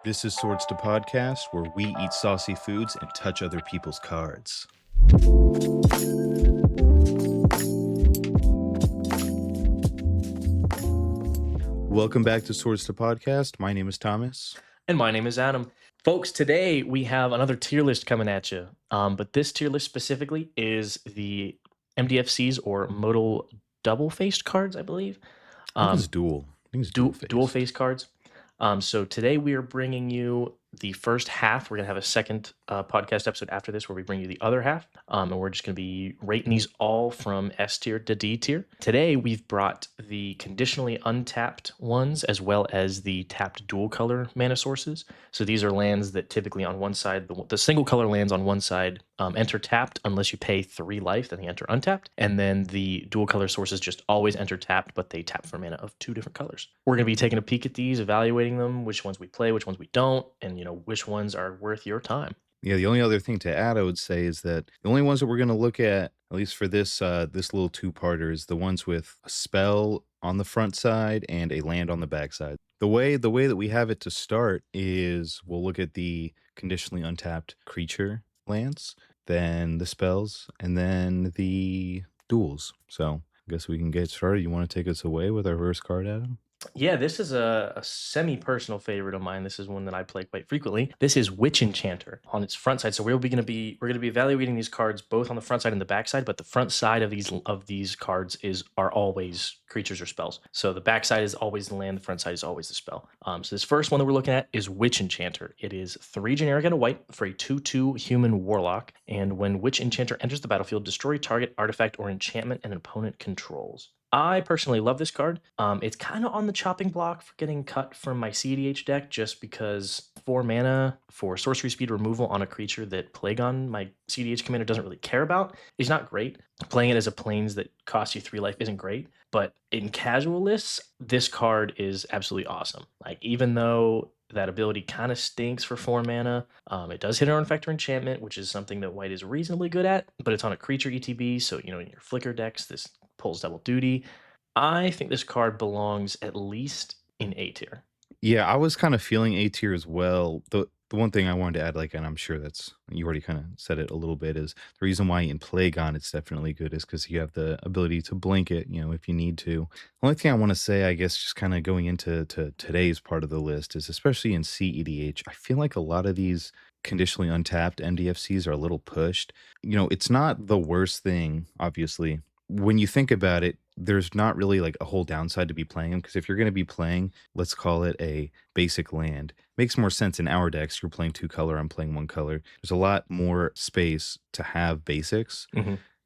This is Swords to Podcast, where we eat saucy foods and touch other people's cards. Welcome back to Swords to Podcast. My name is Thomas. And my name is Adam. Folks, today we have another tier list coming at you. But this tier list specifically is the MDFCs or Modal Double Faced Cards, I believe. I think it's dual. I think it's Dual Faced Cards. So today we are bringing you the first half. We're going to have a second podcast episode after this where we bring you the other half. And we're just going to be rating these all from S tier to D tier. Today we've brought the conditionally untapped ones as well as the tapped dual color mana sources. So these are lands that typically on one side, the single color lands on one side enter tapped unless you pay 3 life, then they enter untapped. And then the dual color sources just always enter tapped, but they tap for mana of 2 different colors. We're going to be taking a peek at these, evaluating them, which ones we play, which ones we don't, and which ones are worth your time. Yeah, the only other thing to add, I would say, is that the only ones that we're going to look at least for this this little two-parter, is the ones with a spell on the front side and a land on the back side. The way that we have it to start is we'll look at the conditionally untapped creature lands, then the spells, and then the duels. So I guess we can get started. You want to take us away with our first card, Adam? Yeah, this is a semi-personal favorite of mine. This is one that I play quite frequently. This is Witch Enchanter on its front side. So we're going to be evaluating these cards both on the front side and the back side, but the front side of these cards are always creatures or spells. So the back side is always the land, the front side is always the spell. So this first one that we're looking at is Witch Enchanter. It is 3 generic and a white for a 2/2 human warlock. And when Witch Enchanter enters the battlefield, destroy target artifact or enchantment an opponent controls. I personally love this card. It's kind of on the chopping block for getting cut from my CEDH deck just because 4 mana for sorcery speed removal on a creature that Plagon, my CEDH commander, doesn't really care about is not great. Playing it as a plains that costs you 3 life isn't great, but in casual lists, this card is absolutely awesome. Like, even though that ability kind of stinks for 4 mana, it does hit an artifact or enchantment, which is something that white is reasonably good at, but it's on a creature ETB, so in your flicker decks, this pulls double duty. I think this card belongs at least in A tier. Yeah, I was kind of feeling A tier as well. The one thing I wanted to add, and I'm sure you already kind of said it a little bit, is the reason why in Plagon it's definitely good is because you have the ability to blink it, if you need to. The only thing I want to say, I guess, just kind of going into today's part of the list is, especially in CEDH, I feel like a lot of these conditionally untapped MDFCs are a little pushed. It's not the worst thing, obviously. When you think about it, there's not really like a whole downside to be playing them, because if you're going to be playing, let's call it a basic land, makes more sense in our decks. You're playing 2 color, I'm playing 1 color. There's a lot more space to have basics,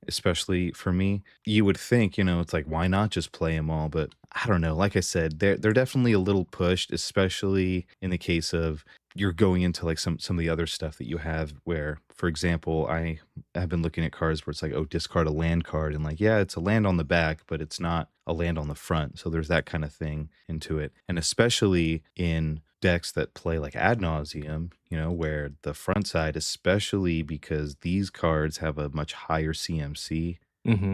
especially for me. You would think, it's like, why not just play them all? But I don't know. Like I said, they're definitely a little pushed, especially in the case of you're going into like some of the other stuff that you have where, for example, I have been looking at cards where it's like, oh, discard a land card, and like, yeah, it's a land on the back, but it's not a land on the front. So there's that kind of thing into it. And especially in decks that play like ad nauseum, where the front side, especially because these cards have a much higher CMC,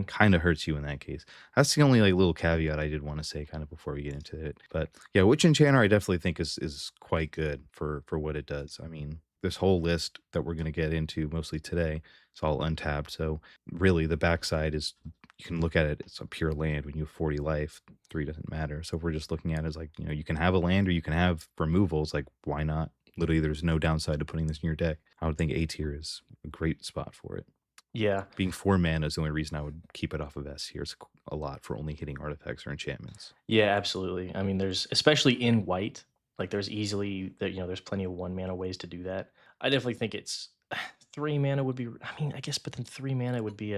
kind of hurts you in that case. That's the only like little caveat I did want to say kind of before we get into it. But yeah, Witch Enchanter I definitely think is quite good for what it does. I mean, this whole list that we're going to get into mostly today, it's all untapped. So really the backside is, you can look at it, it's a pure land. When you have 40 life, 3 doesn't matter. So if we're just looking at it as like, you can have a land or you can have removals, like, why not? Literally, there's no downside to putting this in your deck. I would think A tier is a great spot for it. Yeah. Being 4 mana is the only reason I would keep it off of S tier. It's a lot for only hitting artifacts or enchantments. Yeah, absolutely. I mean, there's, especially in white, like there's plenty of 1 mana ways to do that. I definitely think it's 3 mana would be, I guess, but then 3 mana would be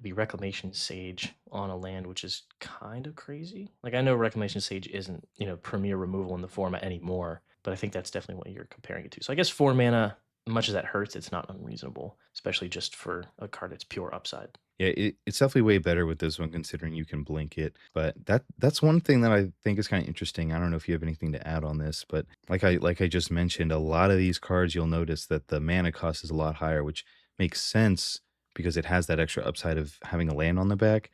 Reclamation Sage on a land, which is kind of crazy. Like, I know Reclamation Sage isn't, premier removal in the format anymore, but I think that's definitely what you're comparing it to. So I guess 4 mana, much as that hurts, it's not unreasonable, especially just for a card that's pure upside. Yeah, it's definitely way better with this one, considering you can blink it. But that's one thing that I think is kind of interesting. I don't know if you have anything to add on this, but like I just mentioned, a lot of these cards, you'll notice that the mana cost is a lot higher, which makes sense because it has that extra upside of having a land on the back.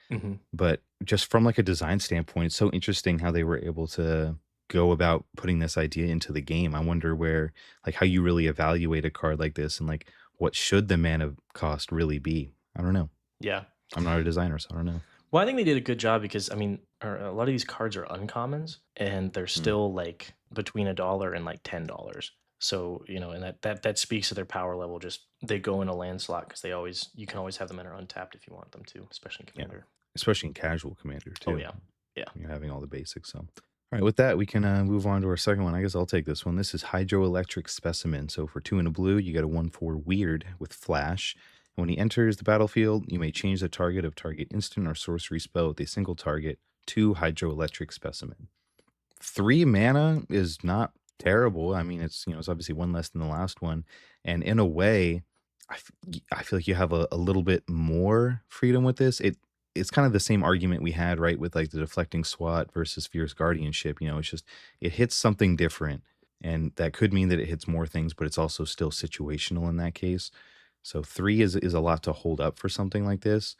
But just from like a design standpoint, it's so interesting how they were able to go about putting this idea into the game. I wonder where, like, how you really evaluate a card like this and like what should the mana cost really be. I don't know. Yeah. I'm not a designer, so I don't know. Well, I think they did a good job because I mean, a lot of these cards are uncommons, and they're Mm, still like between $1 and like $10. So and that speaks to their power level. Just they go in a land slot because you can always have them enter untapped if you want them to, especially in yeah, Commander. especially in casual commander Oh too. yeah, yeah. You're having all the basics. So, all right, with that, we can move on to our second one. I guess I'll take this one. This is Hydroelectric Specimen. So, for 2 and a blue, you get a 1/4 weird with flash. And when he enters the battlefield, you may change the target of target instant or sorcery spell with a single target to Hydroelectric Specimen. 3 mana is not terrible. I mean, it's obviously one less than the last one, and in a way, I feel like you have a little bit more freedom with this. It's kind of the same argument we had, right, with like the deflecting SWAT versus fierce guardianship. It's just it hits something different, and that could mean that it hits more things, but it's also still situational in that case. So 3 is a lot to hold up for something like this.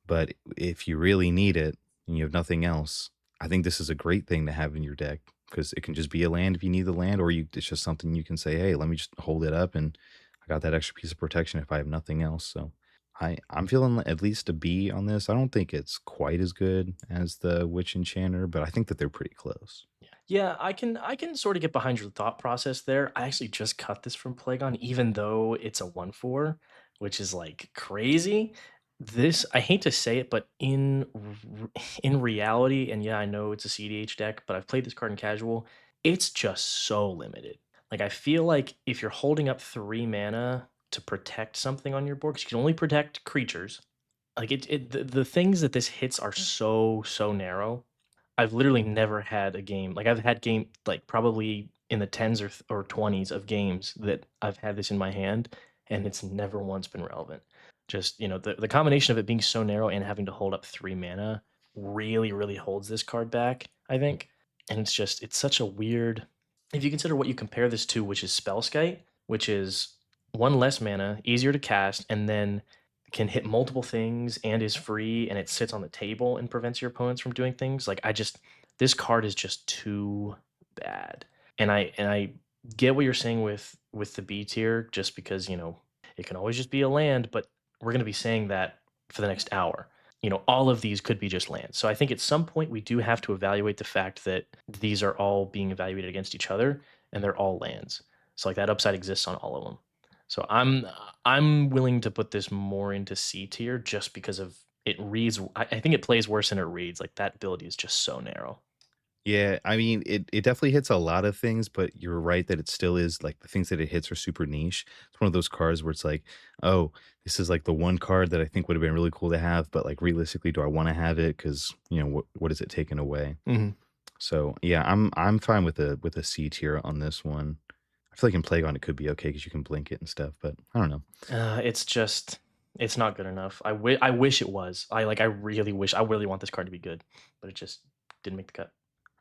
But if you really need it and you have nothing else, I think this is a great thing to have in your deck because it can just be a land if you need the land, or it's just something you can say, hey, let me just hold it up and I got that extra piece of protection if I have nothing else. So I'm feeling at least a B on this. I don't think it's quite as good as the Witch Enchanter, but I think that they're pretty close. Yeah, I can sort of get behind your thought process there. I actually just cut this from Plagon, even though it's a 1/4, which is like crazy. This I hate to say it, but in reality, and yeah, I know it's a CDH deck, but I've played this card in casual. It's just so limited. Like I feel like if you're holding up 3 mana to protect something on your board, because you can only protect creatures, like the things that this hits are so narrow. I've literally never had a game like I've had game like probably in the tens or 20s of games that I've had this in my hand, and it's never once been relevant. Just the combination of it being so narrow and having to hold up 3 mana really holds this card back, I think. And it's such a weird. If you consider what you compare this to, which is Spellskite, which is one less mana, easier to cast, and then can hit multiple things and is free, and it sits on the table and prevents your opponents from doing things. Like this card is just too bad. And I get what you're saying with the B tier, just because it can always just be a land, but we're going to be saying that for the next hour. All of these could be just lands. So I think at some point we do have to evaluate the fact that these are all being evaluated against each other, and they're all lands. So like that upside exists on all of them. So I'm willing to put this more into C tier just because of it reads. I think it plays worse than it reads. Like that ability is just so narrow. Yeah, I mean, it definitely hits a lot of things, but you're right that it still is like the things that it hits are super niche. It's one of those cards where it's like, oh, this is like the one card that I think would have been really cool to have, but like realistically, do I want to have it? Because what is it taking away? Mhm. So yeah, I'm fine with a C tier on this one. I feel like in Plague it could be okay because you can blink it and stuff, but I don't know. It's not good enough. I wish it was. I really wish. I really want this card to be good, but it just didn't make the cut.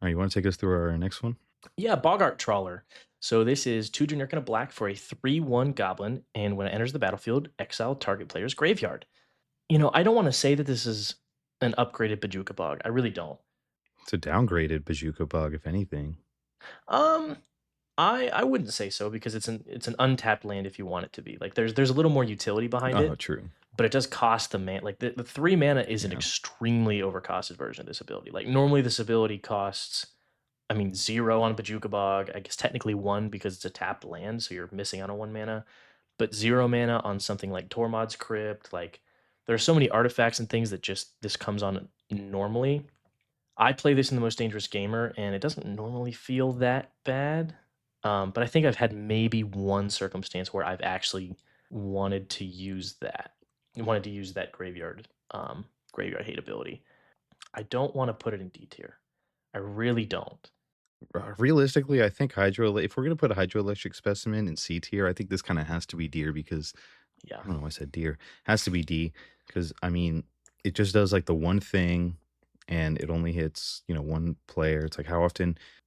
All right, you want to take us through our next one? Yeah, Bogart Trawler. So this is 2 generic and a black for a 3/1 goblin, and when it enters the battlefield, exile target player's graveyard. I don't want to say that this is an upgraded Bajuka Bog. I really don't. It's a downgraded Bajuka Bug, if anything. Um, I wouldn't say so because it's an untapped land if you want it to be. Like there's a little more utility behind Oh, it, true. but it does cost the man. Like the 3 mana is an Yeah. extremely overcosted version of this ability. Like normally this ability costs, I mean, 0 on Bajuka Bog. I guess technically 1 because it's a tapped land, so you're missing out on 1 mana. But 0 mana on something like Tormod's Crypt. Like there are so many artifacts and things that just this comes on normally. I play this in the Most Dangerous Gamer, and it doesn't normally feel that bad. But I think I've had maybe one circumstance where I've actually wanted to use that graveyard hate ability. I don't want to put it in D tier. I really don't. Realistically, I think if we're gonna put a hydroelectric specimen in C tier, I think this kind of has to be deer because Yeah. I don't know why I said deer. Has to be D because I mean it just does like the one thing and it only hits, one player. It's like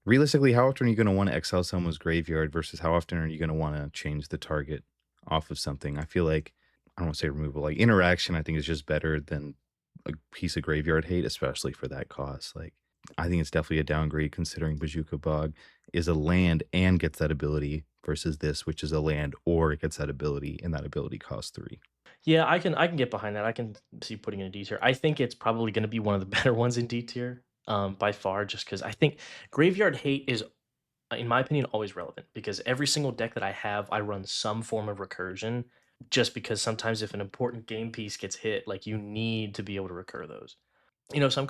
realistically, how often are you gonna want to exile someone's graveyard versus how often are you gonna want to change the target off of something? I feel like I don't want to say removal, like interaction, I think is just better than a piece of graveyard hate, especially for that cost. Like I think it's definitely a downgrade considering Bojuka Bog is a land and gets that ability versus this, which is a land or it gets that ability, and that ability costs 3. Yeah, I can get behind that. I can see putting in a D tier. I think it's probably going to be one of the better ones in D tier, by far, just because I think Graveyard Hate is, in my opinion, always relevant because every single deck that I have, I run some form of recursion, just because sometimes if an important game piece gets hit, like you need to be able to recur those. Some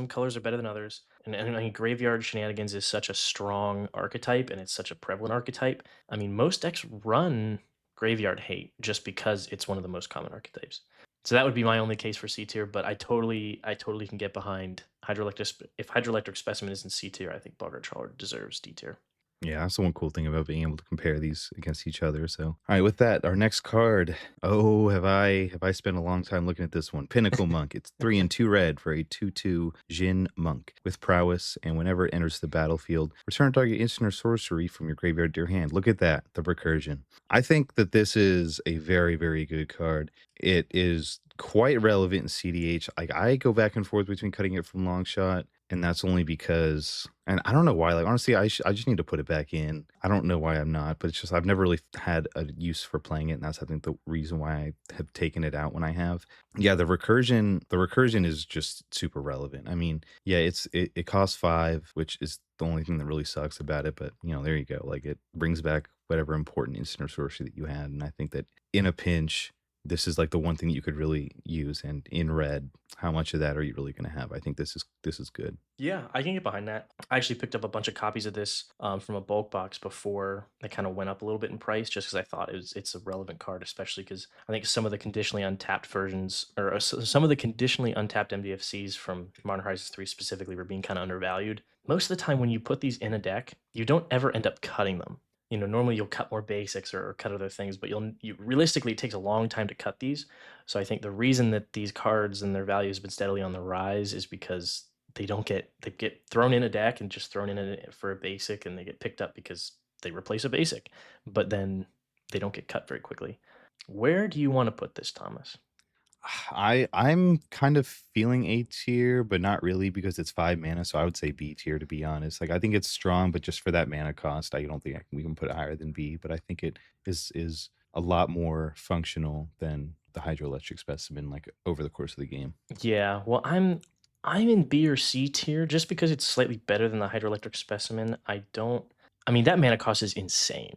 colors are better than others, and I mean, Graveyard Shenanigans is such a strong archetype, and it's such a prevalent archetype. I mean, most decks run Graveyard Hate just because it's one of the most common archetypes. So that would be my only case for C tier, but I totally can get behind Hydroelectric. If Hydroelectric Specimen is in C tier, I think Bogart Trawler deserves D tier. Yeah, that's the one cool thing about being able to compare these against each other. So, all right, with that, our next card. Oh, have I spent a long time looking at this one? Pinnacle Monk. It's 3 and 2 red for a 2/2 Jin Monk with prowess, and whenever it enters the battlefield, return target instant or sorcery from your graveyard to your hand. Look at that, the recursion. I think that this is a very, very good card. It is quite relevant in CDH. Like I go back and forth between cutting it from long shot, and that's only because, and I don't know why. Like honestly, I just need to put it back in. I don't know why I'm not, but it's just I've never really had a use for playing it, and that's I think the reason why I have taken it out when I have. Yeah, the recursion is just super relevant. I mean, yeah, it costs 5, which is the only thing that really sucks about it. But there you go. Like it brings back whatever important instant or sorcery that you had, and I think that in a pinch, this is like the one thing that you could really use. And in red, how much of that are you really going to have? I think this is good. Yeah, I can get behind that. I actually picked up a bunch of copies of this from a bulk box before it kind of went up a little bit in price, just because I thought it's a relevant card, especially because I think some of the conditionally untapped versions or some of the conditionally untapped MDFCs from Modern Horizons 3 specifically were being kind of undervalued. Most of the time, when you put these in a deck, you don't ever end up cutting them. Normally you'll cut more basics or cut other things, but you realistically it takes a long time to cut these. So I think the reason that these cards and their value has been steadily on the rise is because they get thrown in a deck and just thrown in for a basic, and they get picked up because they replace a basic, but then they don't get cut very quickly. Where do you want to put this, Thomas? I'm kind of feeling A tier, but not really because it's 5 mana. So I would say B tier to be honest. Like I think it's strong, but just for that mana cost, I don't think we can put it higher than B. But I think it is a lot more functional than the hydroelectric specimen, like over the course of the game. Yeah, well, I'm in B or C tier just because it's slightly better than the hydroelectric specimen. I mean, that mana cost is insane.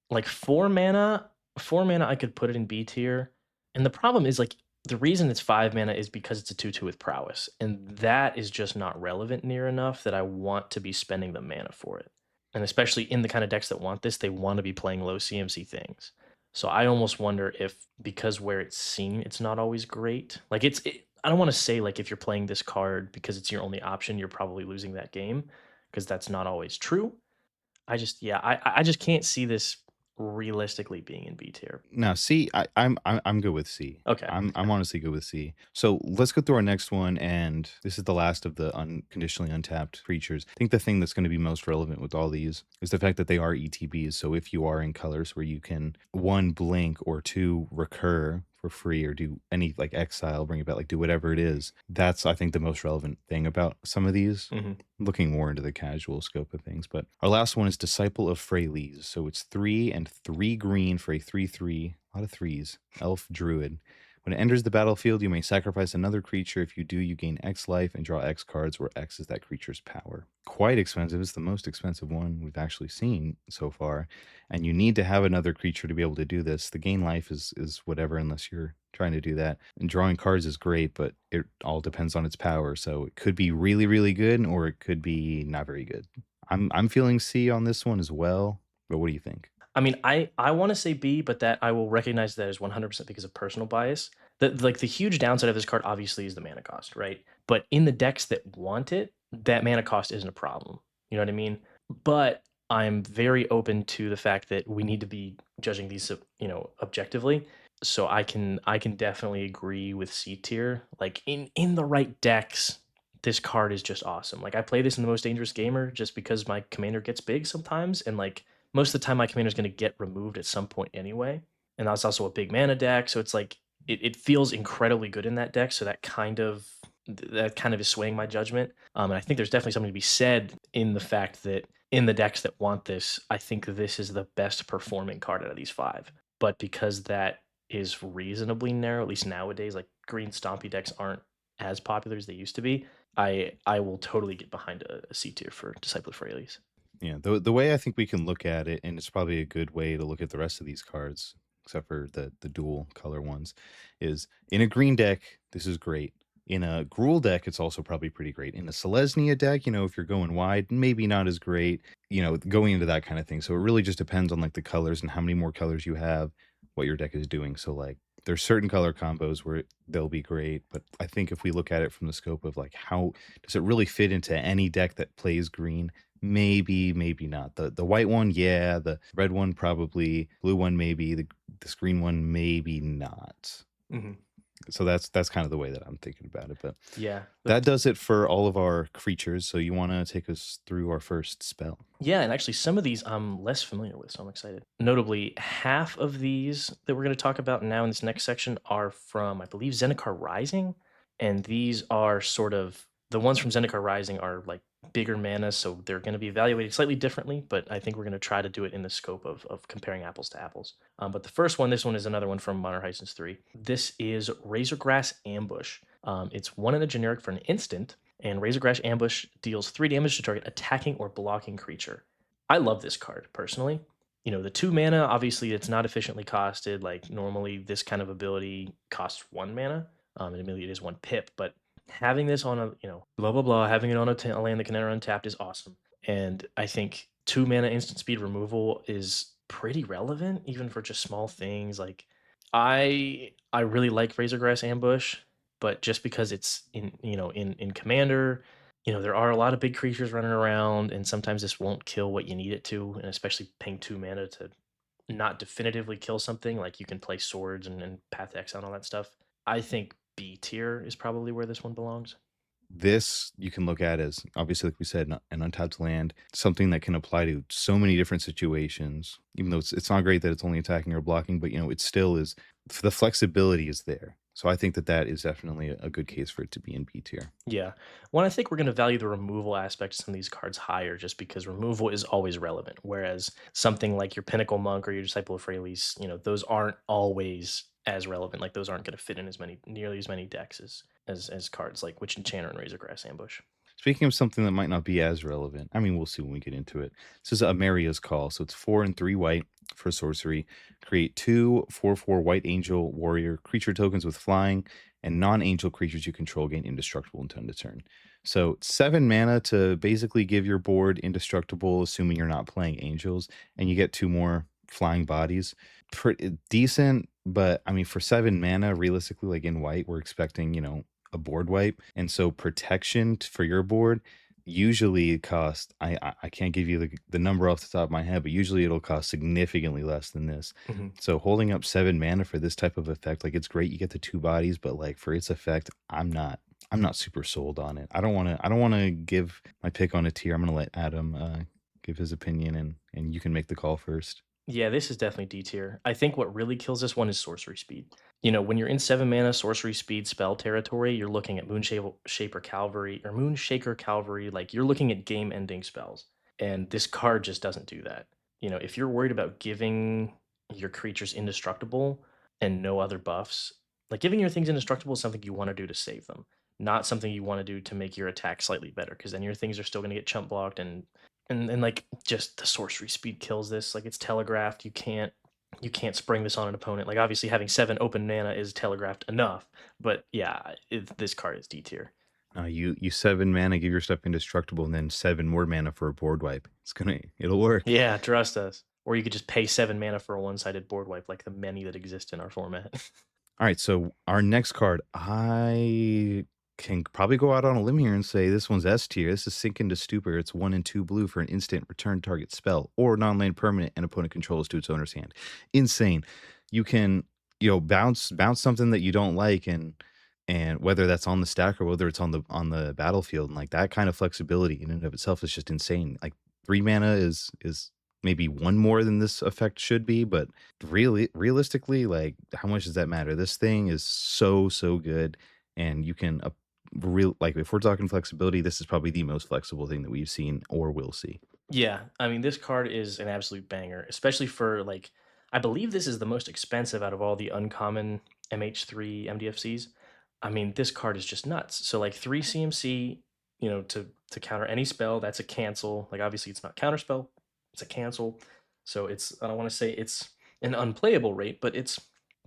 Like 4 mana, I could put it in B tier. And the problem is like the reason it's 5 mana is because it's a 2/2 with prowess. And that is just not relevant near enough that I want to be spending the mana for it. And especially in the kind of decks that want this, they want to be playing low CMC things. So I almost wonder if because where it's seen, it's not always great. Like I don't want to say like if you're playing this card because it's your only option, you're probably losing that game because that's not always true. I just can't see this realistically being in B tier. No, C, I'm good with C. Okay. I'm honestly good with C. So let's go through our next one, and this is the last of the unconditionally untapped creatures. I think the thing that's going to be most relevant with all these is the fact that they are ETBs. So if you are in colors where you can one blink or two recur for free or do any like exile, bring it back, like do whatever it is, that's I think the most relevant thing about some of these. Mhm. Looking more into the casual scope of things. But our last one is Disciple of Freyles. So it's 3 and 3 green for a 3/3. A lot of threes. Elf Druid. When it enters the battlefield, you may sacrifice another creature. If you do, you gain X life and draw X cards, where X is that creature's power. Quite expensive. It's the most expensive one we've actually seen so far. And you need to have another creature to be able to do this. The gain life is whatever, unless you're trying to do that. And drawing cards is great, but it all depends on its power. So it could be really, really good, or it could be not very good. I'm feeling C on this one as well. But what do you think? I mean, I want to say B, but that I will recognize that as 100% because of personal bias. The huge downside of this card obviously is the mana cost, right? But in the decks that want it, that mana cost isn't a problem. You know what I mean? But I'm very open to the fact that we need to be judging these, objectively. So I can definitely agree with C tier. Like in the right decks, this card is just awesome. Like I play this in the most dangerous gamer just because my commander gets big sometimes, and like most of the time my commander is going to get removed at some point anyway. And that's also a big mana deck, so it's like it feels incredibly good in that deck. So that kind of that kind of is swaying my judgment. And I think there's definitely something to be said in the fact that in the decks that want this, I think this is the best performing card out of these five. But because that is reasonably narrow, at least nowadays, like green stompy decks aren't as popular as they used to be. I will totally get behind a C tier for Disciple of Freyalise. Yeah, the way I think we can look at it, and it's probably a good way to look at the rest of these cards, except for the dual color ones, is in a green deck, this is great. In a Gruul deck, it's also probably pretty great. In a Selesnya deck, if you're going wide, maybe not as great, going into that kind of thing. So it really just depends on like the colors and how many more colors you have, what your deck is doing. So like there's certain color combos where they'll be great, but I think if we look at it from the scope of like how does it really fit into any deck that plays green, maybe, maybe not. The white one, yeah. The red one, probably. Blue one, maybe. The green one, maybe not. Hmm. So that's kind of the way that I'm thinking about it. But Yeah, that does it for all of our creatures. So you want to take us through our first spell? yeah, and actually, some of these I'm less familiar with, so I'm excited. Notably, half of these that we're going to talk about now in this next section are from, I believe, Zendikar Rising, and these are sort of the ones from Zendikar Rising are like bigger mana, so they're going to be evaluated slightly differently. But I think we're going to try to do it in the scope of comparing apples to apples. But the first one, this one is another one from Modern Horizons 3. This is Razorgrass Ambush. It's one in a generic for an instant, and Razorgrass Ambush deals 3 damage to target attacking or blocking creature. I love this card personally. The 2 mana, obviously, it's not efficiently costed. Like normally, this kind of ability costs 1 mana, and immediately it is 1 pip. But having this on a, blah blah blah, having it on a land that can enter untapped is awesome. And I think 2 mana instant speed removal is pretty relevant, even for just small things. Like I really like Razorgrass Ambush, but just because it's in Commander, there are a lot of big creatures running around, and sometimes this won't kill what you need it to, and especially paying 2 mana to not definitively kill something, like you can play swords and Path to Exile and all that stuff. I think B tier is probably where this one belongs. This you can look at as obviously, like we said, an untapped land, something that can apply to so many different situations. Even though it's not great that it's only attacking or blocking, but it still is, the flexibility is there. So I think that is definitely a good case for it to be in B tier. Yeah. Well, I think we're going to value the removal aspect of some of these cards higher just because removal is always relevant. Whereas something like your Pinnacle Monk or your Disciple of Freyalise, those aren't always as relevant. Like those aren't going to fit in nearly as many decks as cards like Witch Enchanter and Razorgrass Ambush. Speaking of something that might not be as relevant, I mean, we'll see when we get into it. This is Ameria's Call. So it's 4 and 3 white for sorcery. Create 2/4/4 white angel warrior creature tokens with flying, and non-angel creatures you control gain indestructible until end of turn. So 7 mana to basically give your board indestructible, assuming you're not playing angels, and you get 2 more flying bodies. Pretty decent, but I mean, for 7 mana, realistically, like in white, we're expecting, a board wipe. And so protection for your board usually cost, I can't give you the number off the top of my head, but usually it'll cost significantly less than this. Mhm. So holding up 7 mana for this type of effect, like it's great you get the 2 bodies, but like for its effect, I'm not super sold on it. I don't want to give my pick on a tier. I'm going to let Adam give his opinion, and you can make the call first. Yeah, this is definitely D tier. I think what really kills this one is sorcery speed. When you're in 7 mana sorcery speed spell territory, you're looking at Moonshaper Cavalry or Moonshaker Cavalry. Like you're looking at game ending spells. And this card just doesn't do that. If you're worried about giving your creatures indestructible and no other buffs, like giving your things indestructible is something you want to do to save them, not something you want to do to make your attack slightly better, because then your things are still going to get chump blocked and like just the sorcery speed kills this. Like it's telegraphed. You can't spring this on an opponent. Like obviously having 7 open mana is telegraphed enough, but yeah, this card is D tier. You 7 mana, give your stuff indestructible, and then 7 more mana for a board wipe. It'll work. Yeah, trust us. Or you could just pay 7 mana for a one-sided board wipe, like the many that exist in our format. All right, so our next card, I can probably go out on a limb here and say this one's S tier. This is Sink into Stupor. It's 1 and 2 blue for an instant return target spell or non-land permanent and opponent controls to its owner's hand. Insane. You can, bounce something that you don't like, and whether that's on the stack or whether it's on the battlefield, and like that kind of flexibility in and of itself is just insane. Like 3 mana is maybe 1 more than this effect should be, but really realistically, like how much does that matter? This thing is so good, and you can real like if we're talking flexibility, this is probably the most flexible thing that we've seen or will see. Yeah, I mean, this card is an absolute banger, especially for like, I believe this is the most expensive out of all the uncommon MH3 MDFCs. I mean, this card is just nuts. So like 3 CMC, to counter any spell, that's a cancel. Like obviously it's not counter spell, it's a cancel. So it's I don't want to say it's an unplayable rate, but it's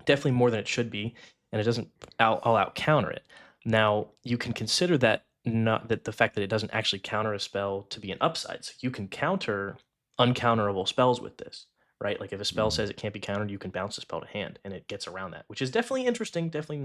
definitely more than it should be, and it doesn't all out counter it. Now, you can consider that not that the fact that it doesn't actually counter a spell to be an upside. So you can counter uncounterable spells with this, right? Like if a spell Mhm. says it can't be countered, you can bounce the spell to hand and it gets around that, which is definitely interesting, definitely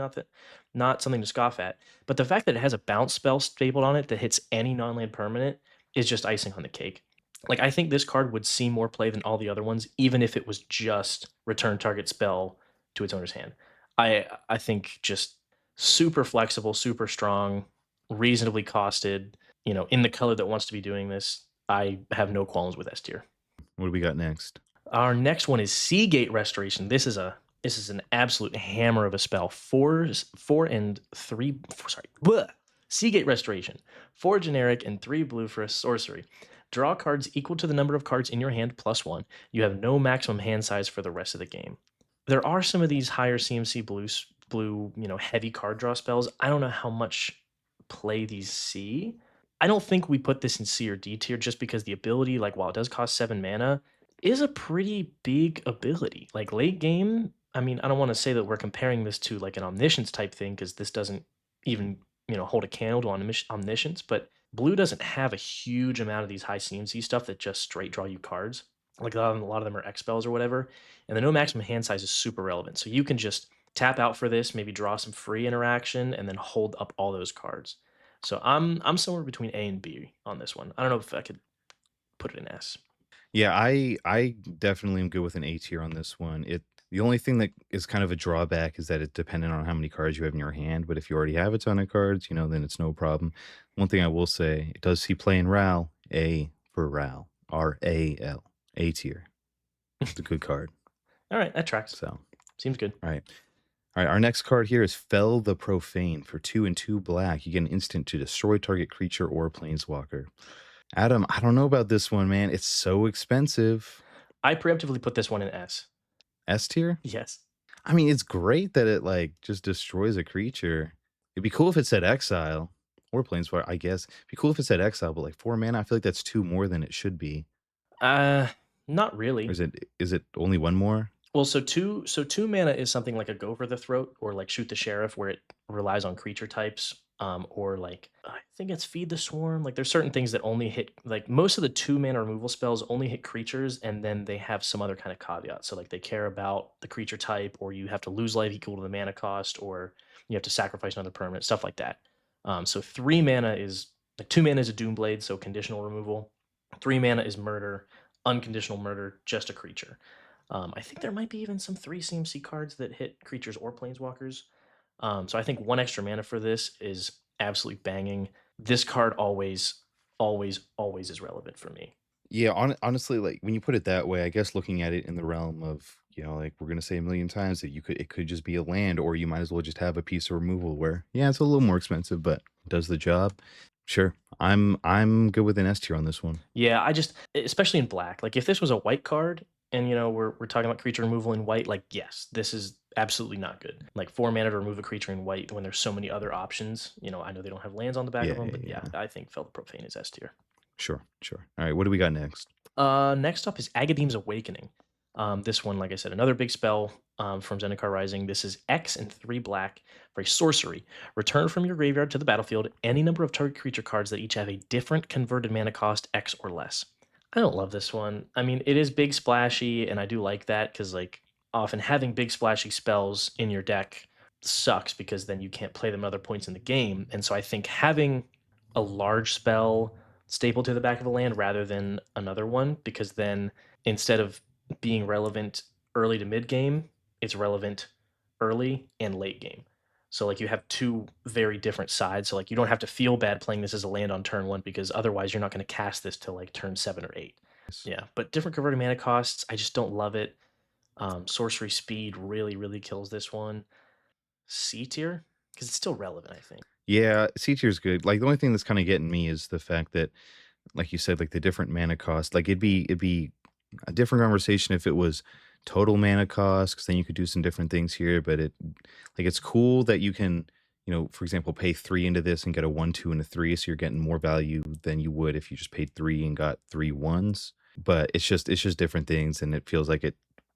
not something to scoff at. But the fact that it has a bounce spell stapled on it that hits any non-land permanent is just icing on the cake. Like I think this card would see more play than all the other ones, even if it was just return target spell to its owner's hand. I think just super flexible, super strong, reasonably costed, in the color that wants to be doing this. I have no qualms with S tier. What do we got next? Our next one is Seagate Restoration. This is an absolute hammer of a spell. Four and three. Sorry, bleh. Seagate Restoration. 4 generic and 3 blue for a sorcery. Draw cards equal to the number of cards in your hand plus one. You have no maximum hand size for the rest of the game. There are some of these higher CMC blue, heavy card draw spells. I don't know how much play these see. I don't think we put this in C or D tier just because the ability, like while it does cost 7 mana, is a pretty big ability. Like late game, I mean, I don't want to say that we're comparing this to like an omniscience type thing because this doesn't even, hold a candle to omniscience, but blue doesn't have a huge amount of these high CMC stuff that just straight draw you cards. Like a lot of them are X spells or whatever. And the no maximum hand size is super relevant. So you can just tap out for this, maybe draw some free interaction, and then hold up all those cards. So I'm somewhere between A and B on this one. I don't know if I could put it in S. Yeah, I definitely am good with an A tier on this one. The only thing that is kind of a drawback is that it's dependent on how many cards you have in your hand. But if you already have a ton of cards, then it's no problem. One thing I will say, it does see play in RAL, A for RAL, RAL, A tier. It's a good card. All right, that tracks. So, Seems good. all right. All right, our next card here is Fell the Profane. For 2 and 2 black, you get an instant to destroy target creature or planeswalker. Adam, I don't know about this one, man. It's so expensive. I preemptively put this one in S. S tier? Yes. I mean, it's great that it like just destroys a creature. It'd be cool if it said exile or planeswalker, I guess. It'd be cool if it said exile, but like 4 mana, I feel like that's two more than it should be. Uh, Not Or really. is it only one more? Well, so two mana is something like a go for the throat or like shoot the sheriff where it relies on creature types. Or like I think it's feed the swarm. Like there's certain things that only hit like most of the 2 mana removal spells only hit creatures, and then they have some other kind of caveat. So like they care about the creature type, or you have to lose life equal to the mana cost, or you have to sacrifice another permanent, stuff like that. So 3 mana is like 2 mana is a Doomblade, so conditional removal. 3 mana is murder, unconditional murder, just a creature. I think there might be even some 3 CMC cards that hit creatures or planeswalkers. So I think 1 extra mana for this is absolutely banging. This card always, always, always is relevant for me. Yeah, honestly, like when you put it that way, I guess looking at it in the realm of, like we're gonna say a million times that it could just be a land, or you might as well just have a piece of removal where, yeah, it's a little more expensive, but does the job. Sure. I'm good with an S tier on this one. Yeah, especially in black. Like if this was a white card, and we're talking about creature removal in white, like yes, this is absolutely not good. Like 4 mana to remove a creature in white when there's so many other options. I know they don't have lands on the back of Yeah, them, yeah, but yeah, yeah. I think Felt Profane is S tier. Sure, sure. All right, what do we got next? Next up is Agadeem's Awakening. This one, like I said, another big spell from Zendikar Rising. This is X and 3 black for a sorcery. Return from your graveyard to the battlefield any number of target creature cards that each have a different converted mana cost X or less. I don't love this one. I mean, it is big splashy, and I do like that because, like, often having big splashy spells in your deck sucks because then you can't play them other points in the game. And so I think having a large spell staple to the back of a land rather than another one, because then instead of being relevant early to mid game, it's relevant early and late game. So like you have two very different sides. So like you don't have to feel bad playing this as a land on turn one because otherwise you're not going to cast this till like turn 7 or 8. Yes. Yeah, but different converted mana costs, I just don't love it. Sorcery speed really, really kills this one. C tier because it's still relevant, I think. Yeah, C tier is good. Like, the only thing that's kinda getting me is the fact that, like you said, like, the different mana cost, like, it'd be a different conversation if it was total mana cost, because then you could do some different things here, but it's cool that you can, for example, pay 3 into this and get a 1, 2, and a 3, so you're getting more value than you would if you just paid 3 and got 3 ones, but it's just different things, and it feels like it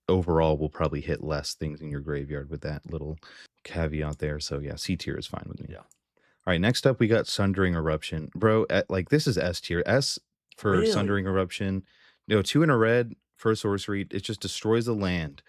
overall will probably hit less things in your graveyard with that little caveat there, so yeah, C tier is fine with me. Yeah. All right, next up we got Sundering Eruption. Bro, like this is S tier. S for Really? Sundering Eruption. 2 in a red for a sorcery. It just destroys the land.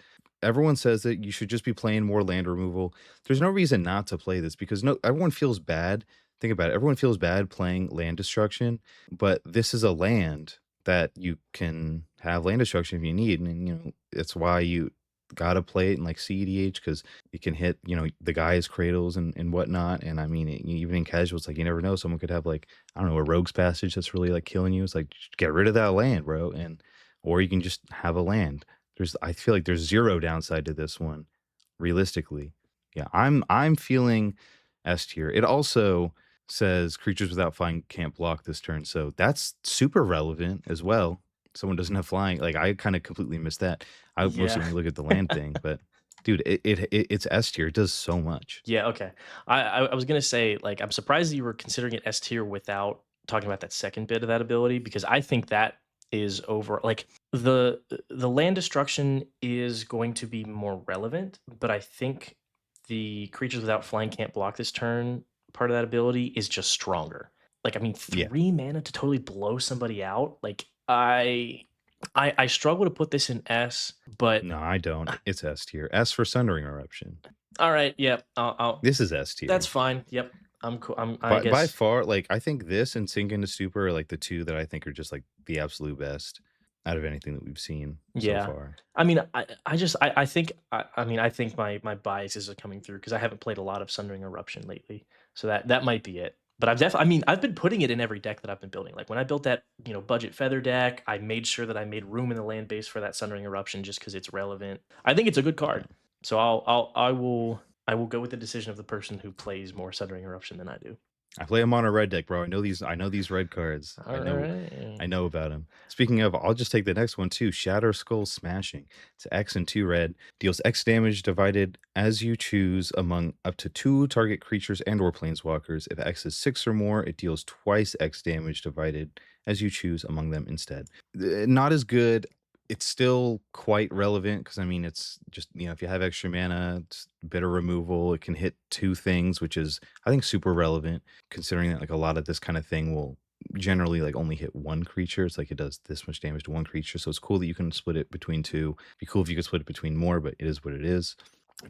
Everyone says that you should just be playing more land removal. There's no reason not to play this because no everyone feels bad. Think about it. Everyone feels bad playing land destruction, but this is a land that you can have land destruction if you need. And it's why you gotta play it in like CEDH because it can hit, the guy's cradles and whatnot. And I mean, even in casuals, like you never know, someone could have like, I don't know, a rogue's passage that's really like killing you. It's like, just get rid of that land, bro. Or you can just have a land. I feel like there's zero downside to this one, realistically. Yeah, I'm feeling S tier. It also says creatures without flying can't block this turn. So that's super relevant as well. Someone doesn't have flying. Like I kind of completely missed that. I mostly Yeah. only look at the land thing, but dude, it's S tier. It does so much. Yeah, okay. I was gonna say, like, I'm surprised that you were considering it S tier without talking about that second bit of that ability, because I think that is over like the land destruction is going to be more relevant, but I think the creatures without flying can't block this turn part of that ability is just stronger. Like, I mean, Yeah. 3 mana to totally blow somebody out. Like, I struggle to put this in S, but No, I don't. It's S tier. S for Sundering Eruption. all right, yeah, I'll This is S that's tier. fine. Yep. I'm cool. I By guess. far, like I think this and Sink into Stupor are like the two that I think are just like the absolute best out of anything that we've seen so Yeah. far. I mean, I just I think I mean I think my biases are coming through because I haven't played a lot of Sundering Eruption lately, so that might be it. But I've definitely I mean I've been putting it in every deck that I've been building. Like when I built that budget feather deck, I made sure that I made room in the land base for that Sundering Eruption just because it's relevant. I think it's a good Yeah. card, so I will go with the decision of the person who plays more Sundering Eruption than I do. I play them on a red deck, bro. I know these red cards. All I know right. I know about them. Speaking of, I'll just take the next one too. Shatter Skull Smashing. It's X and 2 red. Deals X damage divided as you choose among up to 2 target creatures and or planeswalkers. If X is 6 or more, it deals twice X damage divided as you choose among them instead. Not as good. It's still quite relevant because I mean it's just if you have extra mana, it's bitter removal. It can hit 2 things, which is I think super relevant considering that like a lot of this kind of thing will generally like only hit 1 creature. It's like it does this much damage to 1 creature. So it's cool that you can split it between 2. Be cool if you could split it between more, but it is what it is.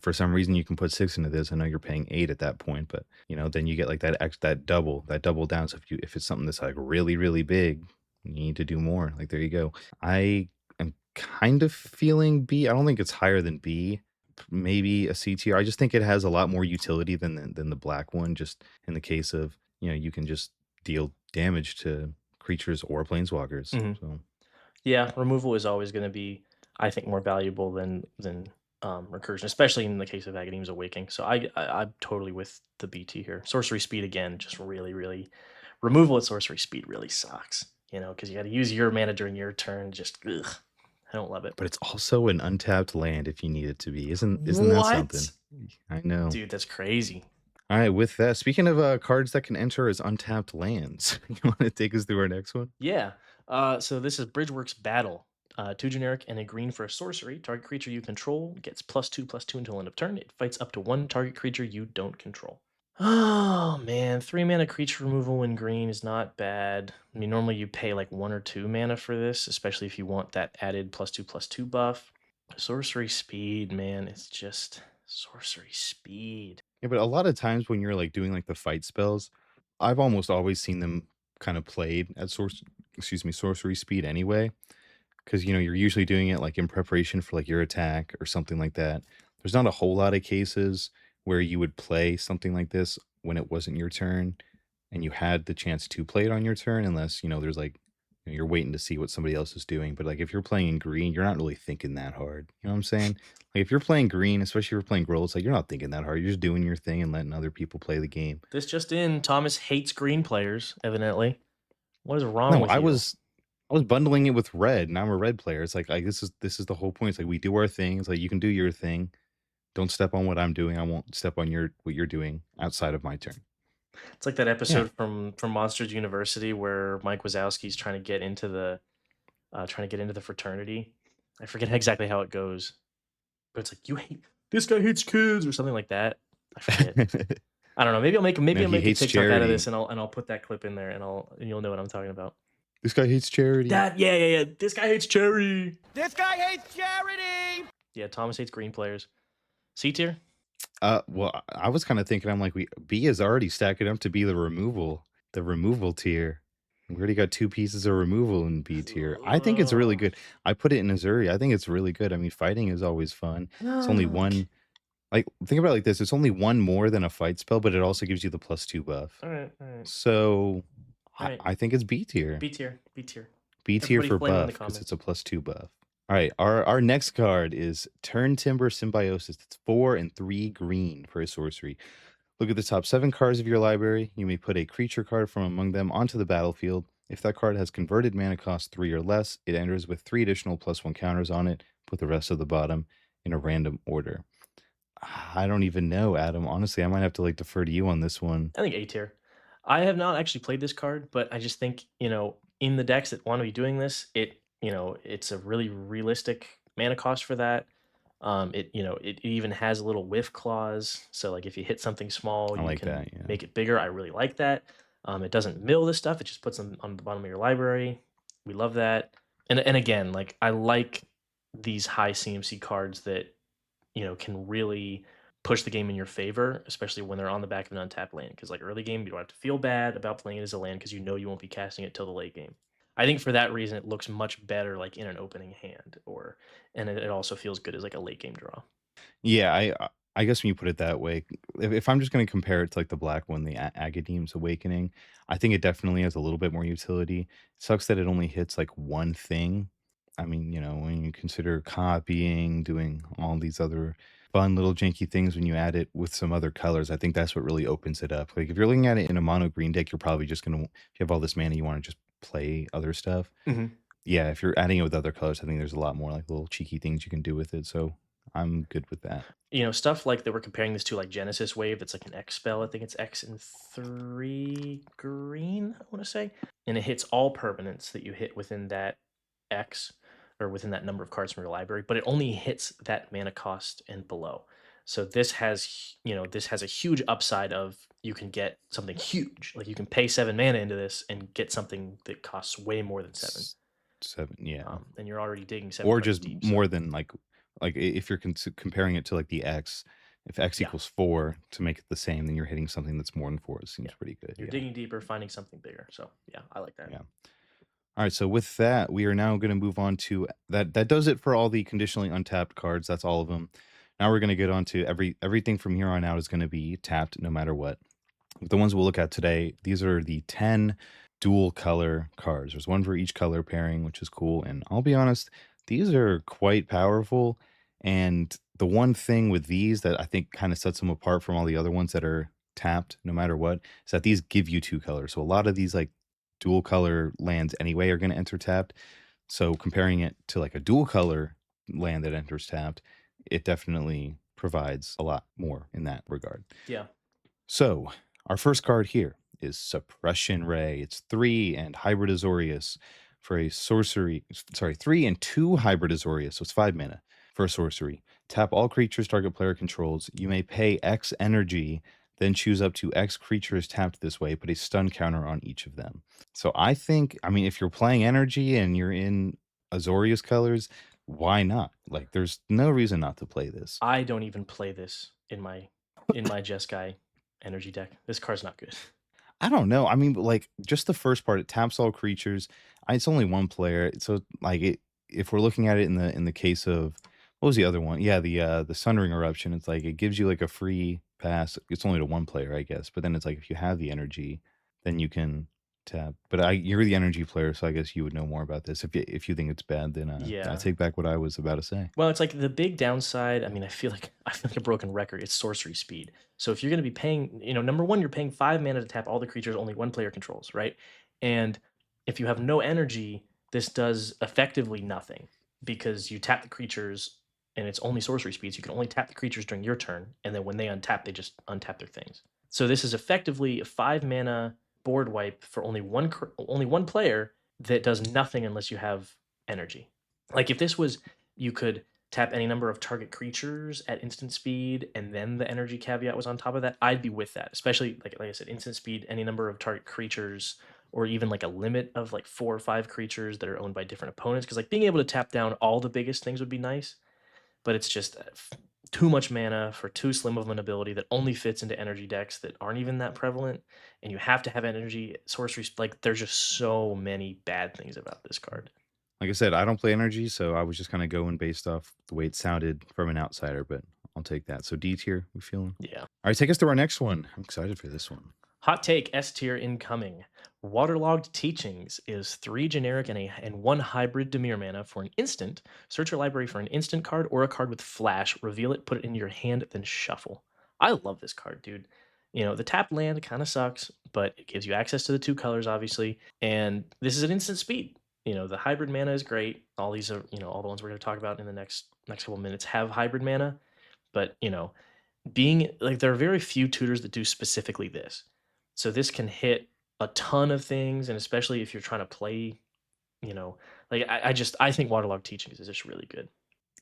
For some reason you can put 6 into this. I know you're paying 8 at that point, but then you get like that double down. So if it's something that's like really, really big, you need to do more. Like there you go. I am kind of feeling B. I don't think it's higher than B, maybe a C tier. I just think it has a lot more utility than the black one. Just in the case of you can just deal damage to creatures or planeswalkers. Mhm. So Yeah, removal is always going to be, I think, more valuable than recursion, especially in the case of Agadeem's Awakening. So I'm totally with the BT here. Sorcery speed again, just really removal at sorcery speed really sucks. Because you got to use your mana during your turn. Just ugh, I don't love it. but it's also an untapped land if you need it to be. Isn't that What, something? I know. dude? That's crazy. All right, with that, speaking of cards that can enter as untapped lands, you want to take us through our next one? Yeah. So this is Bridgeworks Battle. 2 generic and a green for a sorcery. Target creature you control gets +2/+2 until end of turn. It fights up to 1 target creature you don't control. Oh man, 3 mana creature removal in green is not bad. I mean, normally you pay like 1 or 2 mana for this, especially if you want that added +2/+2 buff. Sorcery speed, man, it's just sorcery speed. Yeah, but a lot of times when you're like doing like the fight spells, I've almost always seen them kind of played at sorcery speed anyway. Because you're usually doing it like in preparation for like your attack or something like that. There's not a whole lot of cases where you would play something like this when it wasn't your turn and you had the chance to play it on your turn, unless there's like you're waiting to see what somebody else is doing. But like if you're playing in green, you're not really thinking that hard. You know what I'm saying? Like, if you're playing green, especially if you're playing gold, it's like you're not thinking that hard. You're just doing your thing and letting other people play the game. This just in, Thomas hates green players, evidently. What is wrong No, with you? I was bundling it with red, and I'm a red player. It's like this is the whole point. It's like we do our thing. It's like you can do your thing. Don't step on what I'm doing. I won't step on your what you're doing outside of my turn. It's like that Yeah. episode from Monsters University where Mike Wazowski's trying to get into the fraternity. I forget exactly how it goes, but it's like, "You hate this guy hates kids," or something like that. I forget. I don't know. Maybe No, I'll he make a hates TikTok out of this, charity. and I'll put that clip in there, and you'll know what I'm talking about. This guy hates charity. That yeah. This guy hates cherry. This guy hates charity! Yeah, Thomas hates green players. C tier. Well, I was kind of thinking, I'm like, we B is already stacking up to be the removal tier. We already got two pieces of removal in B tier. I think it's really Ugh. good. I put it in Azuri. I think it's really good. I mean, fighting is always fun. It's only Okay. one. Like, think about it like this. It's only one more than a fight spell, but it also gives you the +2 buff. All right. All right. So All right. I think it's B tier. B tier. B tier. B tier Everybody for flame in the buff because it's comments. a +2 buff. All right, our next card is Turn Timber Symbiosis. It's 4 and 3 green for a sorcery. Look at the top 7 cards of your library. You may put a creature card from among them onto the battlefield. If that card has converted mana cost 3 or less, it enters with 3 additional +1 counters on it. Put the rest of the bottom in a random order. I don't even know, Adam. Honestly, I might have to like defer to you on this one. I think A tier. I have not actually played this card, but I just think, in the decks that want to be doing this, it's a really realistic mana cost for that. It even has a little whiff clause. So like if you hit something small, I you like can that. Yeah. make it bigger. I really like that. It doesn't mill this stuff. It just puts them on the bottom of your library. We love that. And again, like I like these high CMC cards that, can really push the game in your favor, especially when they're on the back of an untapped land. Because like early game, you don't have to feel bad about playing it as a land because you know you won't be casting it till the late game. I think for that reason, it looks much better like in an opening hand, and it also feels good as like a late game draw. Yeah, I guess when you put it that way, if I'm just gonna compare it to, like, the black one, the Agadeem's Awakening, I think it definitely has a little bit more utility. It sucks that it only hits, like, one thing. I mean, when you consider copying, doing all these other fun little janky things when you add it with some other colors, I think that's what really opens it up. Like, if you're looking at it in a mono green deck, you're probably just gonna if you have all this mana, you wanna just play other stuff. Mhm. Yeah, if you're adding it with other colors, I think there's a lot more, like, little cheeky things you can do with it, so I'm good with that. Stuff like that we're comparing this to like Genesis Wave, that's like an X spell. I think it's X and 3 green, I want to say. And it hits all permanents that you hit within that X or within that number of cards from your library, but it only hits that mana cost and below. So this has a huge upside of you can get something huge. Like you can pay 7 mana into this and get something that costs way more than 7. S 7, yeah. And you're already digging 7 Or cards just deep. more So than, like, if you're comparing it to, like, the X, if X yeah, equals 4 to make it the same, then you're hitting something that's more than 4. It yeah. seems pretty good, You're yeah, digging deeper, finding something bigger. So yeah, I like that. yeah. Alright, so with that, we are now gonna move on to that does it for all the conditionally untapped cards, that's all of them. Now we're gonna get on to everything from here on out is gonna be tapped no matter what. The ones we'll look at today, these are the 10 dual color cards. There's one for each color pairing, which is cool. And I'll be honest, these are quite powerful. And the one thing with these that I think kind of sets them apart from all the other ones that are tapped, no matter what, is that these give you two colors. So a lot of these like dual color lands anyway are going to enter tapped. So comparing it to like a dual color land that enters tapped, it definitely provides a lot more in that regard. Yeah. So, our first card here is Suppression Ray. It's 3 and Hybrid Azorius for a sorcery. Sorry, 3 and 2 Hybrid Azorius. So it's 5 mana for a sorcery. Tap all creatures target player controls. You may pay X energy, then choose up to X creatures tapped this way, put a stun counter on each of them. So I think, I mean, if you're playing energy and you're in Azorius colors, why not? Like, there's no reason not to play this. I don't even play this in my Jeskai energy deck. This card's not good. I don't know. I mean, but, like, just the first part, it taps all creatures. It's only one player, so like it. If we're looking at it in the case of what was the other one? Yeah, the Sunring Eruption. It's like it gives you like a free pass. It's only to one player, I guess. But then it's like if you have the energy, then you can tap. But you're the energy player, so I guess you would know more about this. If you think it's bad, then I Yeah. take back what I was about to say. Well, it's like the big downside. I mean, I feel like a broken record. It's sorcery speed. So if you're going to be paying, number one, you're paying 5 mana to tap all the creatures only one player controls, right? And if you have no energy, this does effectively nothing because you tap the creatures and it's only sorcery speeds. You can only tap the creatures during your turn, and then when they untap, they just untap their things. So this is effectively a 5 mana board wipe for only one player that does nothing unless you have energy. Like if this was you could tap any number of target creatures at instant speed, and then the energy caveat was on top of that, I'd be with that. Especially like I said, instant speed, any number of target creatures, or even like a limit of like 4 or 5 creatures that are owned by different opponents. Because like being able to tap down all the biggest things would be nice, but it's just too much mana for too slim of an ability that only fits into energy decks that aren't even that prevalent. And you have to have energy sorcery. Like there's just so many bad things about this card. Like I said, I don't play energy, so I was just kind of going based off the way it sounded from an outsider, but I'll take that. So D tier, we feeling? Yeah. All right, take us to our next one. I'm excited for this one. Hot take S tier incoming. Waterlogged Teachings is 3 generic and 1 hybrid Dimir mana for an instant. Search your library for an instant card or a card with flash. Reveal it, put it into your hand, then shuffle. I love this card, dude. The tap land kind of sucks, but it gives you access to the 2 colors, obviously. And this is an instant speed. The hybrid mana is great. All these are, all the ones we're going to talk about in the next couple minutes have hybrid mana. But, being like there are very few tutors that do specifically this. So this can hit a ton of things, and especially if you're trying to play, you know, like I think Waterlog Teachings is just really good.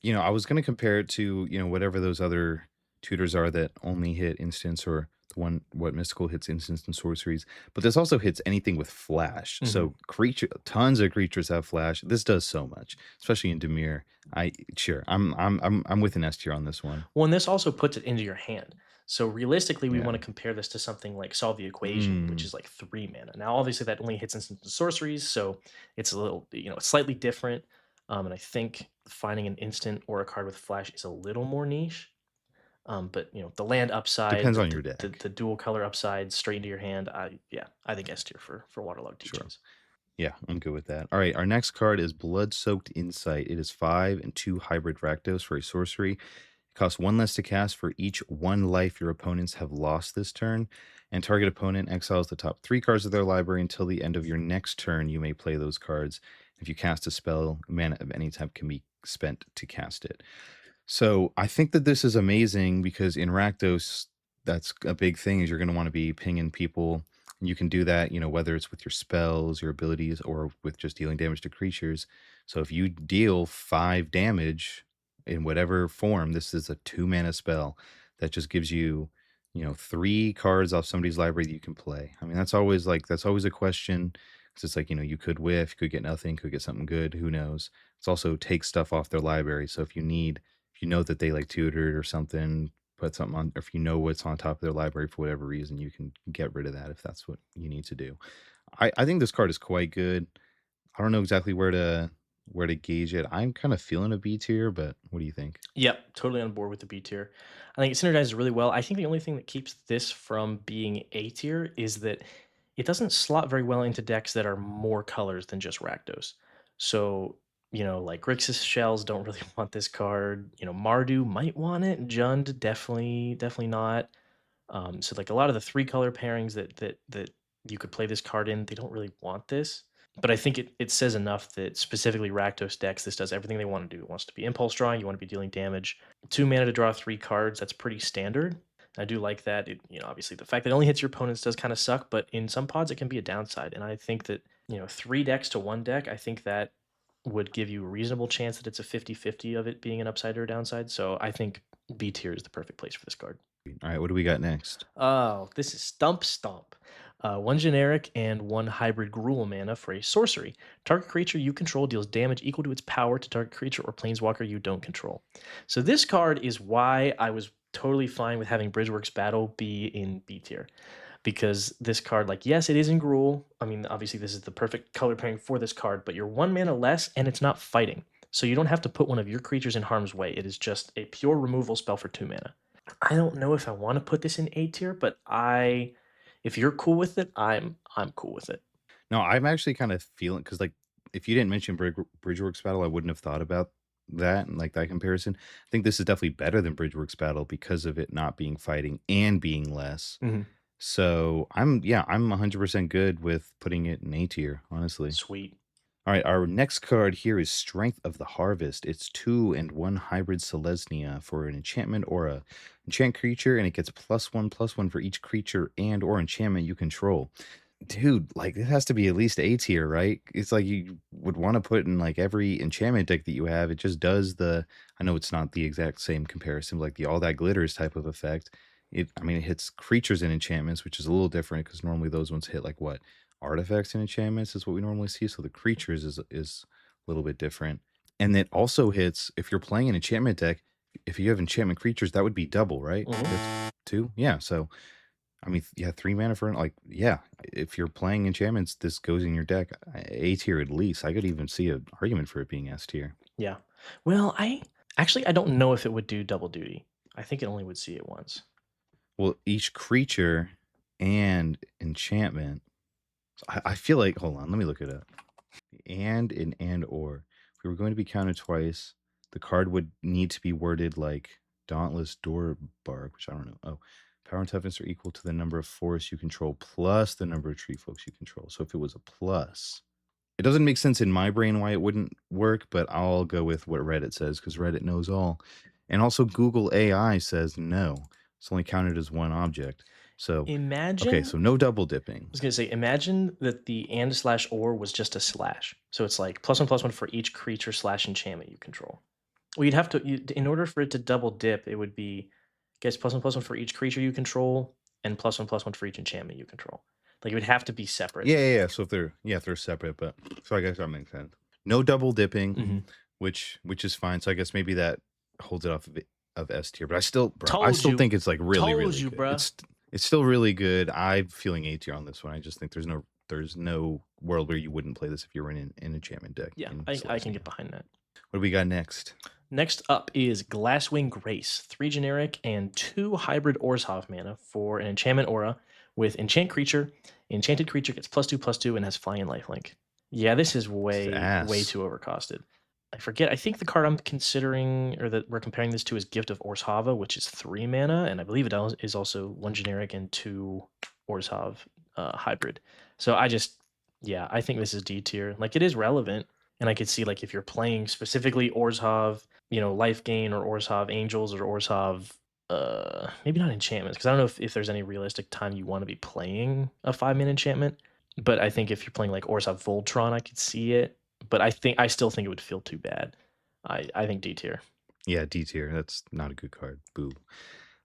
I was going to compare it to, whatever those other tutors are that only hit instants or what mystical hits instants and sorceries. But this also hits anything with flash. Mhm. So tons of creatures have flash. This does so much, especially in Demir. Sure, I'm with an S tier on this one. Well, and this also puts it into your hand. So realistically, we Yeah. want to compare this to something like Solve the Equation, which Mm. is like 3 mana. Now, obviously, that only hits instant and sorceries, so it's a little, it's slightly different. And I think finding an instant or a card with flash is a little more niche. But the land upside, Depends the, on your the, the, deck. the dual color upside straight into your hand. I think S tier for Waterlog Sure. Teachings. Yeah, I'm good with that. All right, our next card is Blood Soaked Insight. It is 5 and 2 hybrid Rakdos for a sorcery. It costs 1 less to cast for each 1 life your opponents have lost this turn. And target opponent exiles the top 3 cards of their library until the end of your next turn. You may play those cards. If you cast a spell, mana of any type can be spent to cast it. So I think that this is amazing because in Rakdos, that's a big thing is you're going to want to be pinging people. You can do that, whether it's with your spells, your abilities, or with just dealing damage to creatures. So if you deal 5 damage in whatever form, this is a 2 mana spell that just gives you, 3 cards off somebody's library that you can play. I mean, that's always a question. Because it's like, you could whiff, could get nothing, could get something good, who knows? It's also take stuff off their library. So if you know that they like tutored or something, put something on, or if you know what's on top of their library for whatever reason, you can get rid of that if that's what you need to do. I think this card is quite good. I don't know exactly where to gauge it. I'm kind of feeling a B tier, but what do you think? Yep, totally on board with the B tier. I think it synergizes really well. I think the only thing that keeps this from being A tier is that it doesn't slot very well into decks that are more colors than just Rakdos. So, like Grixis shells don't really want this card. Mardu might want it. Jund definitely not. So like a lot of the 3 color pairings that you could play this card in, they don't really want this. But I think it says enough that specifically Rakdos decks, this does everything they want to do. It wants to be impulse drawing, you want to be dealing damage. 2 mana to draw 3 cards, that's pretty standard. I do like that. Obviously the fact that it only hits your opponents does kind of suck, but in some pods it can be a downside. And I think that, 3 decks to 1 deck, I think that would give you a reasonable chance that it's a 50-50 of it being an upside or a downside. So I think B tier is the perfect place for this card. All right, what do we got next? Oh, this is Stump Stomp. 1 generic and 1 hybrid Gruul mana for a sorcery. Target creature you control deals damage equal to its power to target creature or planeswalker you don't control. So this card is why I was totally fine with having Bridgeworks Battle be in B tier. Because this card, like, yes, it is in Gruul. I mean, obviously this is the perfect color pairing for this card, but you're 1 mana less and it's not fighting. So you don't have to put one of your creatures in harm's way. It is just a pure removal spell for 2 mana. I don't know if I want to put this in A tier, but if you're cool with it, I'm cool with it. No, I'm actually kind of feeling because like if you didn't mention Bridgeworks Battle, I wouldn't have thought about that and like that comparison. I think this is definitely better than Bridgeworks Battle because of it not being fighting and being less. Mhm. So I'm 100% good with putting it in A tier, honestly. Sweet. All right, our next card here is Strength of the Harvest. It's 2 and 1 hybrid Selesnya for an enchantment or a enchant creature, and it gets +1/+1 for each creature and or enchantment you control. Dude, like, it has to be at least A tier, right? It's like you would wanna put in, like, every enchantment deck that you have. It just does the I know it's not the exact same comparison, like the All That Glitters type of effect. I mean, it hits creatures and enchantments, which is a little different because normally those ones hit, like, what? Artifacts and enchantments is what we normally see, so the creatures is a little bit different. And it also hits if you're playing an enchantment deck, if you have enchantment creatures, that would be double, right? Mhm. That's 2? Yeah, so I mean, yeah, 3 mana for like, yeah, if you're playing enchantments, this goes in your deck. A tier at least. I could even see an argument for it being S tier. Yeah. Well, I don't know if it would do double duty. I think it only would see it once. Well, each creature and enchantment. I feel like, hold on, let me look it up. And or. If we were going to be counted twice, the card would need to be worded like Dauntless Door Bark, which I don't know. Oh, power and toughness are equal to the number of forests you control plus the number of tree folks you control. So if it was a plus, it doesn't make sense in my brain why it wouldn't work, but I'll go with what Reddit says because Reddit knows all. And also, Google AI says no. It's only counted as one object. So, okay, Imagine so no double I dipping. was gonna say, imagine that the and/or was just a slash. So it's like +1/+1 for each creature/enchantment you control. Well, in order for it to double dip, it would be gets +1/+1 for each creature you control and +1/+1 for each enchantment you control. Like it would have to be separate. Yeah. So if they're separate, but so I guess that makes sense. No double dipping, Mhm. which is fine. So I guess maybe that holds it off of S tier. But I still, bro, I Told still you. think it's like really, Told really you, good. bruh. It's still really good. I'm feeling A tier on this one. I just think there's no world where you wouldn't play this if you were in an enchantment deck Yeah, in I can get Selesnya. behind that. What do we got next? Next up is Glasswing Grace, 3 generic and 2 hybrid Orzhov mana for an enchantment aura with enchant creature. Enchanted creature gets +2/+2 and has flying and lifelink. Yeah, this is This is way ass. too overcosted. I forget. I think the card I'm considering or that we're comparing this to is Gift of Orzhova, which is 3 mana, and I believe is also 1 generic and 2 Orzhov hybrid. So yeah, I think this is D tier. Like it is relevant, and I could see like if you're playing specifically Orzhov, Life Gain or Orzhov Angels or Orzhov, maybe not enchantments, because I don't know if there's any realistic time you want to be playing a 5-minute enchantment. But I think if you're playing like Orzhov Voltron, I could see it. But I still think it would feel too bad. I think D tier. Yeah, D tier. That's not a good card. Boo.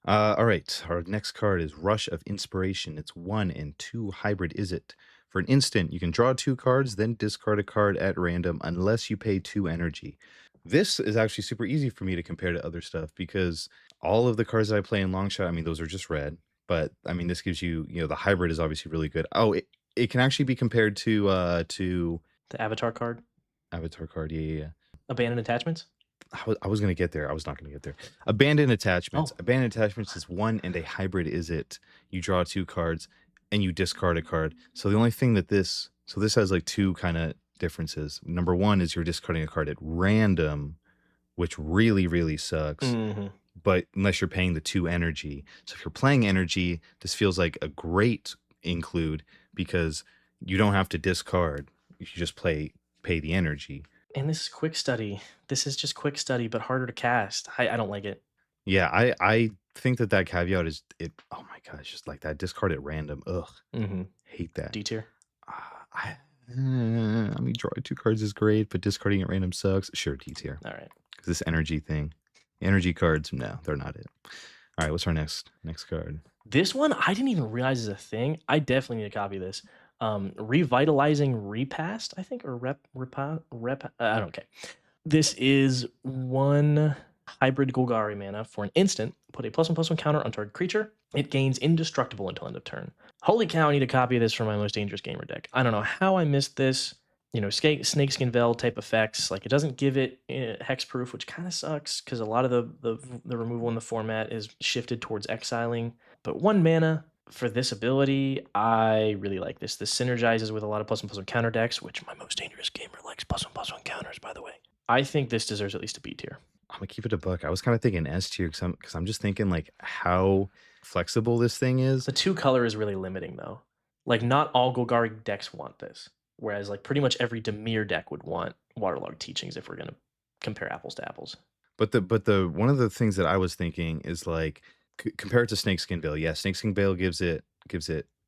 All right. Our next card is Rush of Inspiration. It's 1 and 2 hybrid. Is it? For an instant, you can draw 2 cards, then discard a card at random unless you pay 2 energy. This is actually super easy for me to compare to other stuff because all of the cards that I play in long shot, I mean, those are just red. But I mean, this gives you the hybrid is obviously really good. Oh, it can actually be compared to The Avatar card, Avatar card. Yeah. Abandoned Attachments. I was gonna get there. I was not gonna get there. Abandoned attachments. Oh, Abandoned attachments is 1 and a hybrid. Is it? You draw 2 cards and you discard a card. So the only thing that this has like two kind of differences. Number one is you're discarding a card at random, which really really sucks. hmm But unless you're paying the 2 energy, so if you're playing energy, this feels like a great include because you don't have to discard. You just pay the energy. and this is quick study. This is just quick study, but harder to cast. I don't like it. Yeah, I think that caveat is it. Oh my gosh, just like that discard at random. Ugh, hmm hate that. D tier. I mean, drawing 2 cards is great, but discarding at random sucks. Sure, D tier. All right. 'Cause this energy thing, energy cards, no, they're not it. All right, what's our next card? This one I didn't even realize is a thing. I definitely need to copy this. Revitalizing Repast, I think, or rep. I don't care. This is 1 hybrid Golgari mana for an instant. Put a +1/+1 counter on target creature. It gains indestructible until end of turn. Holy cow! I need to copy this for my most dangerous gamer deck. I don't know how I missed this. Snakeskin Veil type effects. Like it doesn't give it hexproof, which kind of sucks because a lot of the removal in the format is shifted towards exiling. But 1 mana For this ability, I really like this. This synergizes with a lot of plus one counter decks, which my most dangerous gamer likes plus one counters, by the way. I think this deserves at least a B tier. I'm gonna keep it a buck. I was kind of thinking S tier because I'm just thinking like how flexible this thing is. The two color is really limiting though. Like not all Golgari decks want this, whereas like pretty much every Dimir deck would want Waterlogged Teachings if we're gonna compare apples to apples. But the one of the things that I was thinking is like compared to Snakeskin Veil. Yeah, Snakeskin Veil gives it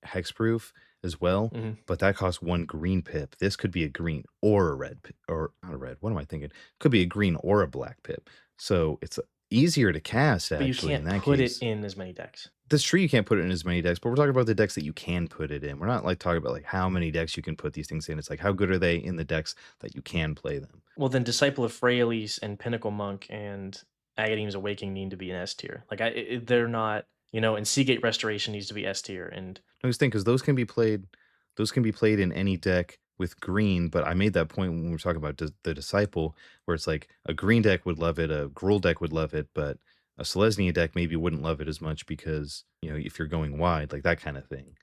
hexproof as well, Mhm. but that costs one green pip. This could be a green or a red or not a red. What am I thinking? Could be a green or a black pip. So it's easier to cast But you actually in can't that put it case. in as many decks. That's true. You can't put it in as many decks, but we're talking about the decks that you can put it in. We're not like talking about like how many decks you can put these things in. It's like how good are they in the decks that you can play them. Well, then Disciple of Freyalise and Pinnacle Monk and Agadeem's Awakening need to be an S tier. Like they're not, and Seagate Restoration needs to be S tier. And I was thinking because those can be played in any deck with green. But I made that point when we were talking about the Disciple, where it's like a green deck would love it, a Gruul deck would love it, but a Selesnya deck maybe wouldn't love it as much because if you're going wide, like that kind of thing.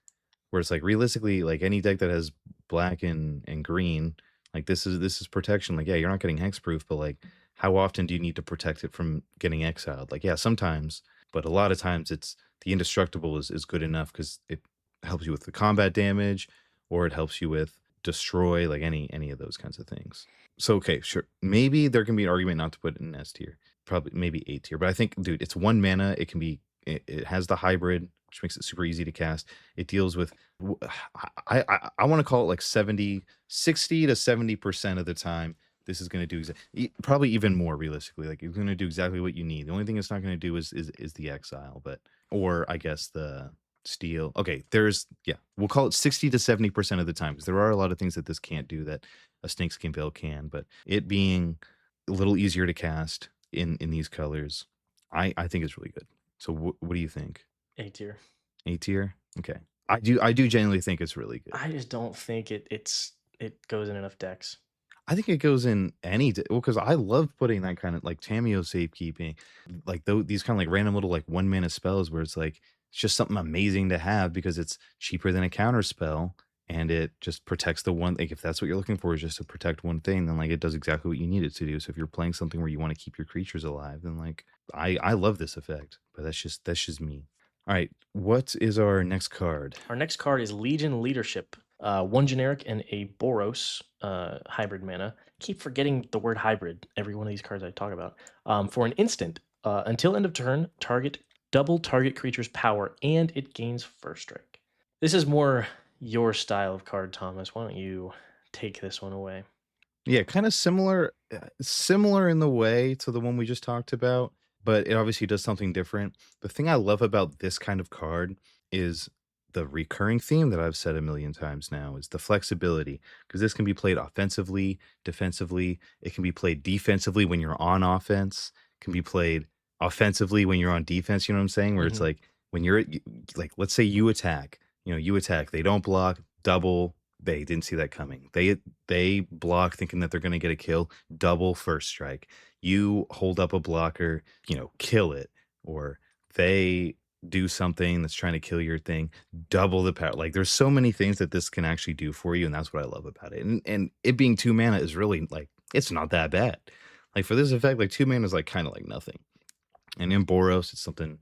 Where it's like realistically, like any deck that has black and green, like this is protection. Like, yeah, you're not getting hexproof, but like how often do you need to protect it from getting exiled? Like, yeah, sometimes, but a lot of times it's the indestructible is good enough because it helps you with the combat damage or it helps you with destroy, like any of those kinds of things. So okay, sure. Maybe there can be an argument not to put it in S tier. Probably maybe A tier. But I think, dude, it's 1 mana. It has the hybrid, which makes it super easy to cast. It deals with I want to call it like 60 to 70% of the time. This is going to do probably even more realistically. Like it's going to do exactly what you need. The only thing it's not going to do is the exile, but or I guess the steal. Okay, we'll call it 60 to 70% of the time because there are a lot of things that this can't do that a Snakeskin Veil can. But it being a little easier to cast in these colors, I think it's really good. So what do you think? A tier. A tier? Okay. I do genuinely think it's really good. I just don't think it goes in enough decks. I think it goes in because I love putting that kind of like Tameo safekeeping, like these kind of like random little like 1 mana spells where it's like it's just something amazing to have because it's cheaper than a counter spell and it just protects the one. Like if that's what you're looking for is just to protect one thing, then like it does exactly what you need it to do. So if you're playing something where you want to keep your creatures alive, then like I love this effect, but that's just me. All right, what is our next card? Our next card is Legion Leadership. One generic and a Boros hybrid mana. Keep forgetting the word hybrid every one of these cards I talk about. For an instant, until end of turn, double target creature's power, and it gains first strike. This is more your style of card, Thomas. Why don't you take this one away? Yeah, kind of similar in the way to the one we just talked about, but it obviously does something different. The thing I love about this kind of card is the recurring theme that I've said a million times now is the flexibility because this can be played offensively, defensively. It can be played defensively when you're on offense. Can be played offensively when you're on defense. You know what I'm saying? Where it's Mhm. like when like let's say you attack, you attack. They don't block, double. They didn't see that coming. They block thinking that they're going to get a kill, double first strike. You hold up a blocker, kill it, or they do something that's trying to kill your thing, double the power. Like there's so many things that this can actually do for you, and that's what I love about it. And it being 2 mana is really like it's not that bad. Like for this effect, like 2 mana is like kind of like nothing. And in Boros, it's something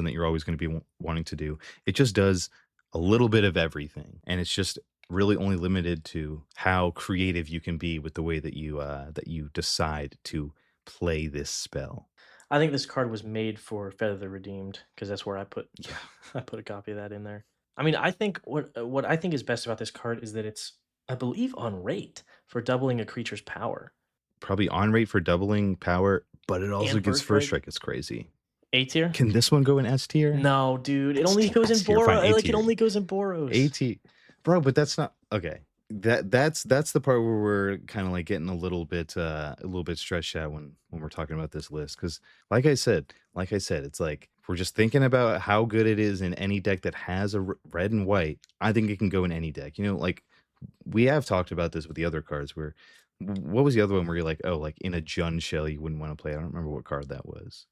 that you're always going to be wanting to do. It just does a little bit of everything, and it's just really only limited to how creative you can be with the way that you decide to play this spell. I think this card was made for Feather the Redeemed because that's where I put Yeah, I put a copy of that in there. I mean, I think what I think is best about this card is that it's, I believe, on rate for doubling a creature's power probably on rate for doubling power, but it also and gets first first strike. strike. It's crazy. A tier? Can this one go in S tier? No, dude. It S only tier, goes in S tier, fine, Boros. A Like it tier. only goes in Boros. AT, bro, but that's not okay. That's the part where we're kind of like getting a little bit stretched out when we're talking about this list because like I said, it's like if we're just thinking about how good it is in any deck that has a red and white. I think it can go in any deck. Like we have talked about this with the other cards. Where what was the other one where you're like, oh, like in a Jun shell you wouldn't want to play? I don't remember what card that was.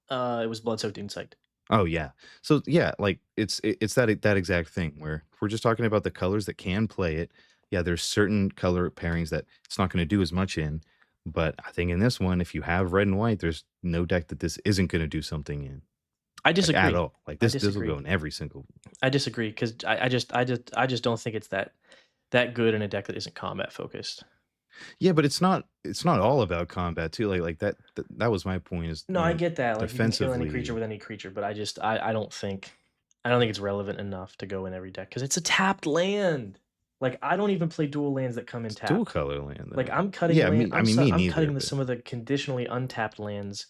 It was Blood Soaked Insight. Oh yeah. So yeah, like it's that exact thing where if we're just talking about the colors that can play it. Yeah, there's certain color pairings that it's not going to do as much in, but I think in this one, if you have red and white, there's no deck that this isn't going to do something in, I like at disagree. all. Like I this will go disagree. in every single. I disagree because I just don't think it's that good in a deck that isn't combat focused. Yeah, but it's not all about combat too. That was my point is No, I get that. Like you can kill any creature defensively. with any creature, but I don't think it's relevant enough to go in every deck because it's a tapped land. Like I don't even play dual lands that come in It's dual tapped. color land Like though. I'm cutting Yeah, land. me. I mean, me I'm neither. cutting But some of the conditionally untapped lands,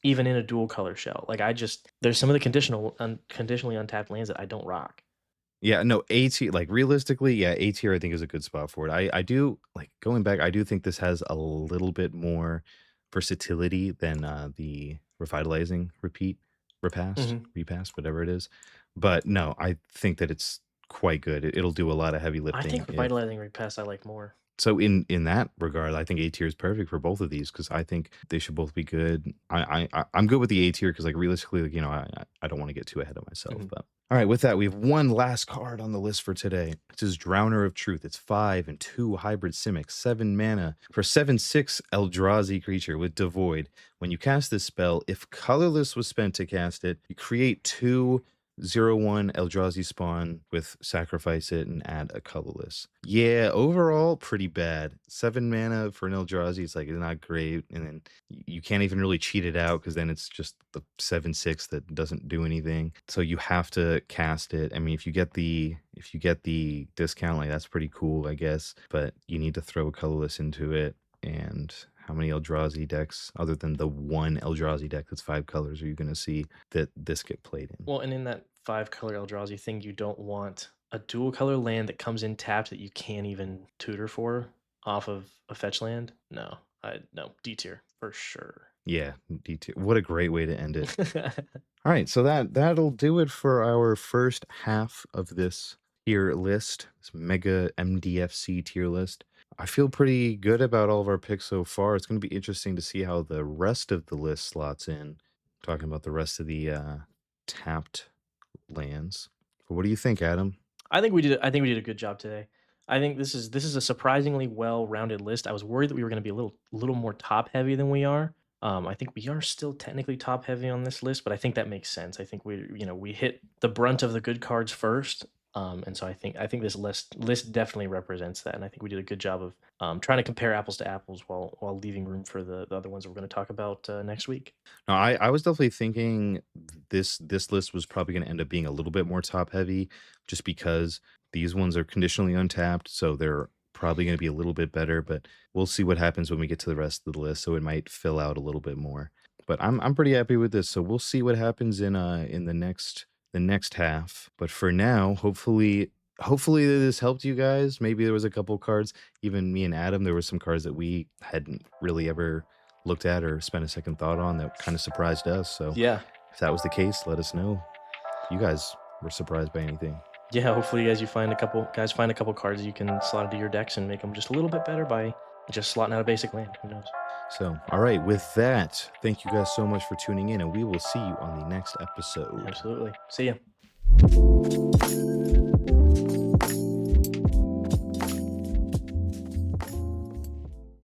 even in a dual color shell. Like there's some of the conditionally untapped lands that I don't rock. yeah, no, A tier, like realistically, yeah, A tier I think is a good spot for it. I do like going back, I do think this has a little bit more versatility than the revitalizing Mhm. repass, whatever it is. But no, I think that it's quite good. It'll do a lot of heavy I lifting think if revitalizing repass I like more. so in that regard, I think A tier is perfect for both of these because I think they should both be good. I'm good with the A tier because like realistically, like, I don't want to get too ahead of myself. Mhm. But all right, with that, we have one last card on the list for today. This is Drowner of Truth. It's 5 and 2 hybrid Simic, 7 mana for 7/6 Eldrazi creature with Devoid. When you cast this spell, if colorless was spent to cast it, you create 2/0/1 Eldrazi spawn with sacrifice it and add a colorless. Yeah, overall, pretty bad. 7 mana for an Eldrazi, it's like it's not great. And then you can't even really cheat it out because then it's just the 7/6 that doesn't do anything. So you have to cast it. I mean, if you get the discount, like that's pretty cool, I guess. But you need to throw a colorless into it. And how many Eldrazi decks, other than the one Eldrazi deck that's 5 colors, are you going to see that this get played in? Well, and in that 5 color Eldrazi thing, you don't want a dual color land that comes in tapped that you can't even tutor for off of a fetch land. No, D tier for sure. Yeah, D2. What a great way to end it. All right, so that'll do it for our first half of this tier list, this mega MDFC tier list. I feel pretty good about all of our picks so far. It's going to be interesting to see how the rest of the list slots in. Talking about the rest of the tapped lands. What do you think, Adam? I think we did a good job today. I think this is a surprisingly well-rounded list. I was worried that we were going to be a little more top heavy than we are. I think we are still technically top heavy on this list, but I think that makes sense. I think we hit the brunt of the good cards first, and so I think this list definitely represents that, and I think we did a good job of trying to compare apples to apples while leaving room for the other ones that we're going to talk about next week. No, I was definitely thinking this list was probably going to end up being a little bit more top heavy, just because these ones are conditionally untapped, so they're probably going to be a little bit better. But we'll see what happens when we get to the rest of the list. So it might fill out a little bit more. But I'm pretty happy with this. So we'll see what happens in the next half. But for now, hopefully this helped you guys. Maybe there was a couple cards, even me and Adam, there were some cards that we hadn't really ever looked at or spent a second thought on that kind of surprised us. So Yeah, if that was the case, let us know. If you guys were surprised by anything. yeah. Hopefully, guys, find a couple cards you can slot into your decks and make them just a little bit better by just slotting out a basic land. Who knows? So, all right, with that, thank you guys so much for tuning in, and we will see you on the next episode. Absolutely. See ya.